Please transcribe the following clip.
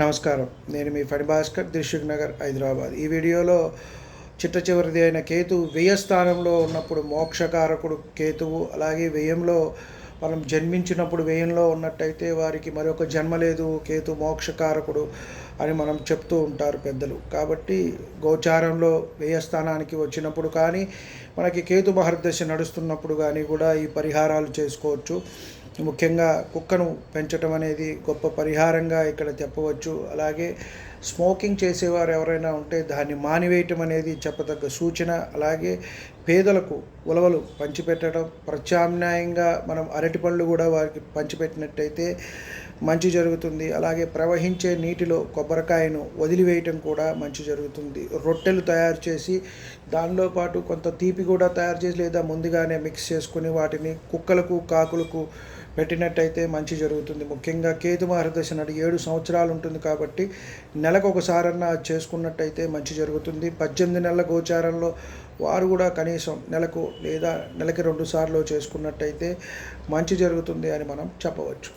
నమస్కారం. నేను మీ ఫణి భాస్కర్, దిల్‌సుఖ్ నగర్, హైదరాబాద్. ఈ వీడియోలో చిట్ట చివరిది అయిన కేతు వ్యయ స్థానంలో ఉన్నప్పుడు మోక్షకారకుడు కేతువు. అలాగే వ్యయంలో మనం జన్మించినప్పుడు వ్యయంలో ఉన్నట్టయితే వారికి మరొక జన్మ లేదు, కేతు మోక్షకారకుడు అని మనం చెప్తూ ఉంటారు పెద్దలు. కాబట్టి గోచారంలో వ్యయస్థానానికి వచ్చినప్పుడు కానీ, మనకి కేతు మహర్దశ నడుస్తున్నప్పుడు కానీ కూడా ఈ పరిహారాలు చేసుకోవచ్చు. ముఖ్యంగా కుక్కను పెంచడం అనేది గొప్ప పరిహారంగా ఇక్కడ చెప్పవచ్చు. అలాగే స్మోకింగ్ చేసేవారు ఎవరైనా ఉంటే దాన్ని మానివేయటం అనేది చెప్పదగ్గ సూచన. అలాగే పేదలకు ఉలవలు పంచిపెట్టడం, ప్రత్యామ్నాయంగా మనం అరటిపళ్ళు కూడా వారికి పంచిపెట్టినట్టయితే మంచి జరుగుతుంది. అలాగే ప్రవహించే నీటిలో కొబ్బరికాయను వదిలివేయటం కూడా మంచి జరుగుతుంది. రొట్టెలు తయారు చేసి దానిలో పాటు కొంత తీపి కూడా తయారు చేసి లేదా ముందుగానే మిక్స్ చేసుకుని వాటిని కుక్కలకు కాకులకు పెట్టినట్టయితే మంచి జరుగుతుంది. ముఖ్యంగా కేతు మహర్దశ నాడు 7 సంవత్సరాలు ఉంటుంది కాబట్టి నెలకు ఒకసారన్నా చేసుకున్నట్టయితే మంచి జరుగుతుంది. 18 నెలల గోచారంలో వారు కూడా కనీసం నెలకు లేదా నెలకి 2 సార్లు చేసుకున్నట్టయితే మంచి జరుగుతుంది అని మనం చెప్పవచ్చు.